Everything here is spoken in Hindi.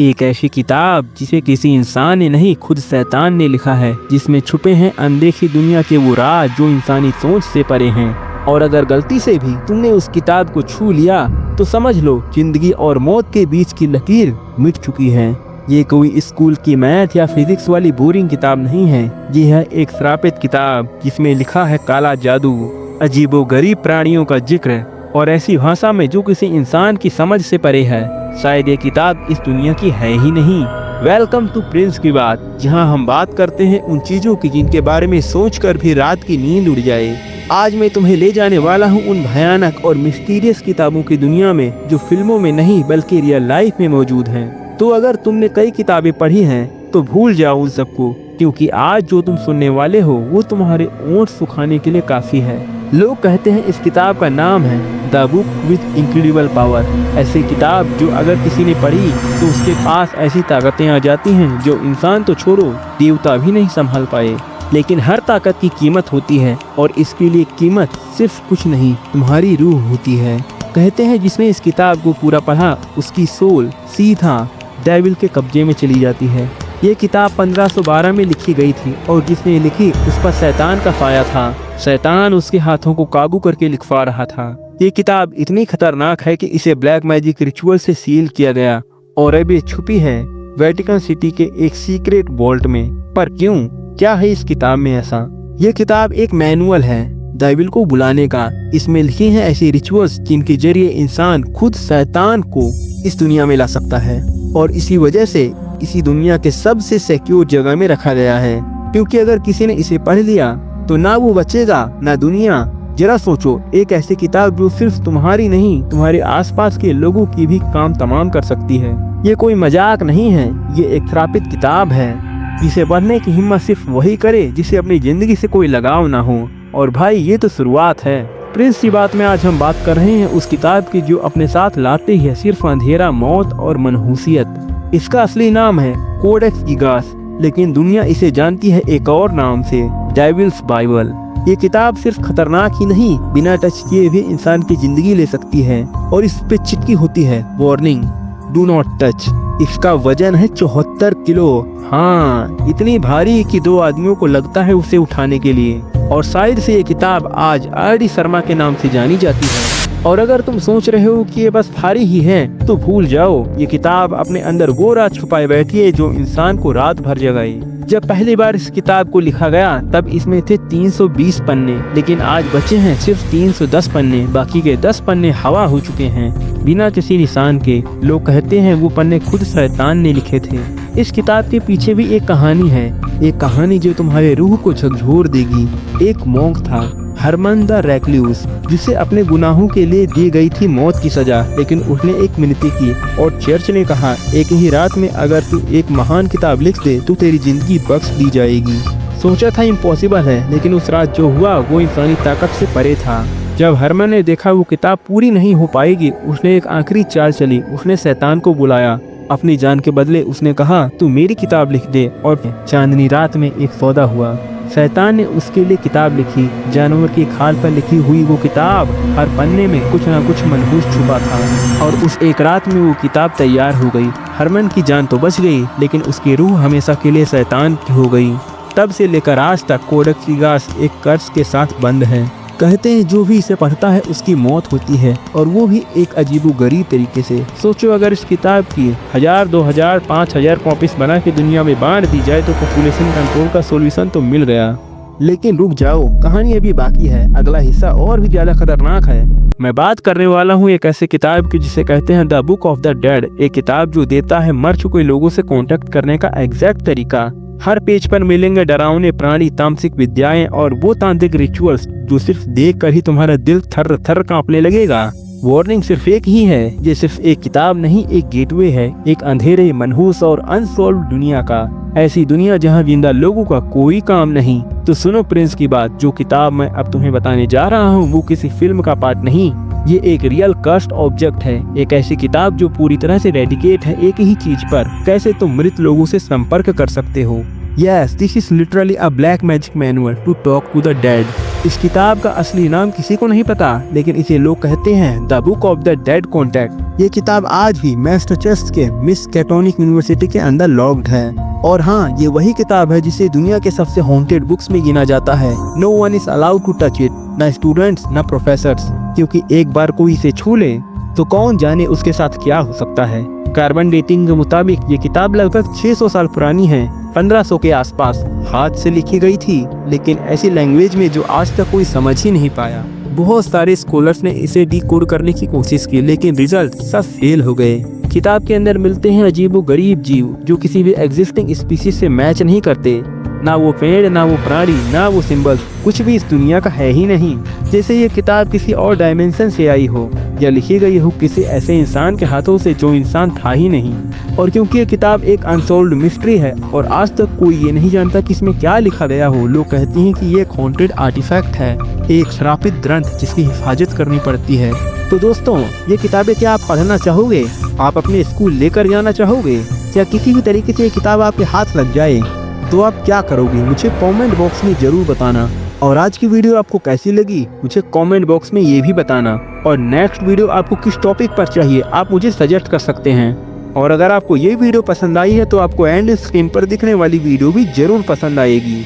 एक ऐसी किताब जिसे किसी इंसान ने नहीं खुद शैतान ने लिखा है, जिसमें छुपे हैं अनदेखी दुनिया के वो राज जो इंसानी सोच से परे हैं। और अगर गलती से भी तुमने उस किताब को छू लिया तो समझ लो जिंदगी और मौत के बीच की लकीर मिट चुकी है। ये कोई स्कूल की मैथ या फिजिक्स वाली बोरिंग किताब नहीं है। ये है एक श्रापित किताब जिसमें लिखा है काला जादू, अजीबोगरीब प्राणियों का जिक्र और ऐसी भाषा में जो किसी इंसान की समझ से परे है। शायद ये किताब इस दुनिया की है ही नहीं। वेलकम टू प्रिंस की बात, जहां हम बात करते हैं उन चीजों की जिनके बारे में सोचकर भी रात की नींद उड़ जाए। आज मैं तुम्हें ले जाने वाला हूं उन भयानक और मिस्टीरियस किताबों की दुनिया में जो फिल्मों में नहीं बल्कि रियल लाइफ में मौजूद हैं। तो अगर तुमने कई किताबें पढ़ी हैं तो भूल जाओ उन सबको, क्योंकि आज जो तुम सुनने वाले हो वो तुम्हारे ओंठ सुखाने के लिए काफी है। लोग कहते हैं इस किताब का नाम है the book with incredible power. ऐसी किताब जो अगर किसी ने पढ़ी तो उसके पास ऐसी ताकतें आ जाती हैं जो इंसान तो छोड़ो देवता भी नहीं संभाल पाए। लेकिन हर ताकत की कीमत होती है और इसके लिए कीमत सिर्फ कुछ नहीं, तुम्हारी रूह होती है। कहते हैं जिसने इस किताब को पूरा पढ़ा उसकी सोल सीधा डेविल के कब्जे में चली जाती है। ये किताब 1512 में लिखी गई थी और जिसने लिखी उस पर शैतान का साया था। शैतान उसके हाथों को काबू करके लिखवा रहा था। ये किताब इतनी खतरनाक है कि इसे ब्लैक मैजिक रिचुअल से सील किया गया और अब ये छुपी है वेटिकन सिटी के एक सीक्रेट वॉल्ट में। पर क्यों, क्या है इस किताब में ऐसा? ये किताब एक मैनुअल है डेविल को बुलाने का। इसमें लिखी हैं ऐसी रिचुअल्स जिनके जरिए इंसान खुद शैतान को इस दुनिया में ला सकता है और इसी वजह से इसी दुनिया के सबसे सिक्योर जगह में रखा गया है। क्योंकि अगर किसी ने इसे पढ़ लिया तो ना वो बचेगा ना दुनिया। जरा सोचो, एक ऐसी किताब जो सिर्फ तुम्हारी नहीं तुम्हारे आसपास के लोगों की भी काम तमाम कर सकती है। ये कोई मजाक नहीं है, ये एक श्रापित किताब है जिसे पढ़ने की हिम्मत सिर्फ वही करे जिसे अपनी जिंदगी से कोई लगाव ना हो। और भाई ये तो शुरुआत है। प्रिंस की बात में आज हम बात कर रहे हैं उस किताब की जो अपने साथ लाते ही है सिर्फ अंधेरा, मौत और मनहूसियत। इसका असली नाम है कोडेक्स गिगास, लेकिन दुनिया इसे जानती है एक और नाम से, डेविल्स बाइबल। ये किताब सिर्फ खतरनाक ही नहीं, बिना टच किए भी इंसान की जिंदगी ले सकती है। और इस पे चिटकी होती है वार्निंग, डू नॉट टच। इसका वजन है 74 किलो। हाँ, इतनी भारी कि 2 आदमियों को लगता है उसे उठाने के लिए। और शायद से ये किताब आज आर.डी. शर्मा के नाम से जानी जाती है। और अगर तुम सोच रहे हो कि ये बस भारी ही है तो भूल जाओ, ये किताब अपने अंदर वो राज छुपाए बैठी है जो इंसान को रात भर जगाए। जब पहली बार इस किताब को लिखा गया तब इसमें थे 320 पन्ने, लेकिन आज बचे हैं सिर्फ 310 पन्ने। बाकी के 10 पन्ने हवा हो चुके हैं बिना किसी निशान के। लोग कहते हैं वो पन्ने खुद शैतान ने लिखे थे। इस किताब के पीछे भी एक कहानी है, एक कहानी जो तुम्हारे रूह को झकझोर देगी। एक मॉन्क था, हरमन द रेक्लूस, जिसे अपने गुनाहों के लिए दी गई थी मौत की सजा। लेकिन उसने एक विनती की और चर्च ने कहा एक ही रात में अगर तू एक महान किताब लिख दे तो तेरी जिंदगी बख्श दी जाएगी। सोचा था इम्पॉसिबल है, लेकिन उस रात जो हुआ वो इंसानी ताकत से परे था। जब हरमन ने देखा वो किताब पूरी नहीं हो पाएगी, उसने एक आखिरी चाल चली। उसने शैतान को बुलाया। अपनी जान के बदले उसने कहा तू मेरी किताब लिख दे। और चांदनी रात में एक सौदा हुआ। शैतान ने उसके लिए किताब लिखी। जानवर की खाल पर लिखी हुई वो किताब, हर पन्ने में कुछ न कुछ मनहूस छुपा था। और उस एक रात में वो किताब तैयार हो गई। हरमन की जान तो बच गई, लेकिन उसकी रूह हमेशा के लिए शैतान की हो गई। तब से लेकर आज तक कोडेक्स गिगास एक कर्ज के साथ बंद है। कहते हैं जो भी इसे पढ़ता है उसकी मौत होती है, और वो भी एक अजीबोगरीब तरीके से। सोचो अगर इस किताब की 1000, 2000, 5000 कॉपीज बना के दुनिया में बांट दी जाए तो पॉपुलेशन कंट्रोल का सॉल्यूशन तो मिल गया। लेकिन रुक जाओ, कहानी अभी बाकी है। अगला हिस्सा और भी ज्यादा खतरनाक है। मैं बात करने वाला हूँ एक ऐसे किताब की जिसे कहते हैं the book of the dead. एक किताब जो देता है मर चुके लोगों से कांटेक्ट करने का एग्जैक्ट तरीका। हर पेज पर मिलेंगे डरावने प्राणी, तांत्रिक विद्याएं और वो तांत्रिक रिचुअल्स जो सिर्फ देखकर ही तुम्हारा दिल थर थर कांपने लगेगा। वार्निंग सिर्फ एक ही है, ये सिर्फ एक किताब नहीं, एक गेटवे है एक अंधेरे, मनहूस और अनसॉल्व दुनिया का। ऐसी दुनिया जहां जिंदा लोगों का कोई काम नहीं। तो सुनो प्रिंस की बात, जो किताब मैं अब तुम्हें बताने जा रहा हूँ वो किसी फिल्म का पार्ट नहीं, ये एक रियल कस्ट ऑब्जेक्ट है। एक ऐसी किताब जो पूरी तरह से डेडिकेट है एक ही चीज पर, कैसे तुम मृत लोगों से संपर्क कर सकते हो। Yes, this is literally a black magic manual to talk to the dead. इस किताब का असली नाम किसी को नहीं पता, लेकिन इसे लोग कहते हैं the book of the dead contact. ये किताब आज भी मैसाचुसेट्स के मिस्केटोनिक यूनिवर्सिटी के अंदर लॉक्ड है। और हाँ, ये वही किताब है जिसे दुनिया के सबसे हॉन्टेड बुक्स में गिना जाता है। No one is allowed to touch it, ना स्टूडेंट्स ना प्रोफेसर्स, क्योंकि एक बार कोई इसे छू ले तो कौन जाने उसके साथ क्या हो सकता है। कार्बन डेटिंग के मुताबिक ये किताब लगभग 600 साल पुरानी है, 1500 के आसपास हाथ से लिखी गई थी, लेकिन ऐसी लैंग्वेज में जो आज तक कोई समझ ही नहीं पाया। बहुत सारे स्कॉलर्स ने इसे डिकोड करने की कोशिश की, लेकिन रिजल्ट सब फेल हो गए। किताब के अंदर मिलते हैं अजीबोगरीब जीव जो किसी भी एग्जिस्टिंग स्पीशीज से मैच नहीं करते, ना वो पेड़, ना वो प्राणी, ना वो सिंबल्स, कुछ भी इस दुनिया का है ही नहीं। जैसे ये किताब किसी और डायमेंशन से आई हो या लिखी गई हो किसी ऐसे इंसान के हाथों से जो इंसान था ही नहीं। और क्योंकि ये किताब एक अनसॉल्व्ड मिस्ट्री है और आज तक कोई ये नहीं जानता कि इसमें क्या लिखा गया हो, लोग कहते हैं कि ये एक हॉन्टेड आर्टिफैक्ट है, एक श्रापित ग्रंथ जिसकी हिफाजत करनी पड़ती है। तो दोस्तों, ये किताबें क्या आप पढ़ना चाहोगे? आप अपने स्कूल लेकर जाना चाहोगे? या किसी भी तरीके से ये किताब आपके हाथ लग जाए तो आप क्या करोगे? मुझे कमेंट बॉक्स में जरूर बताना। और आज की वीडियो आपको कैसी लगी मुझे कमेंट बॉक्स में ये भी बताना। और नेक्स्ट वीडियो आपको किस टॉपिक पर चाहिए आप मुझे सजेस्ट कर सकते हैं। और अगर आपको ये वीडियो पसंद आई है तो आपको एंड स्क्रीन पर दिखने वाली वीडियो भी जरूर पसंद आएगी।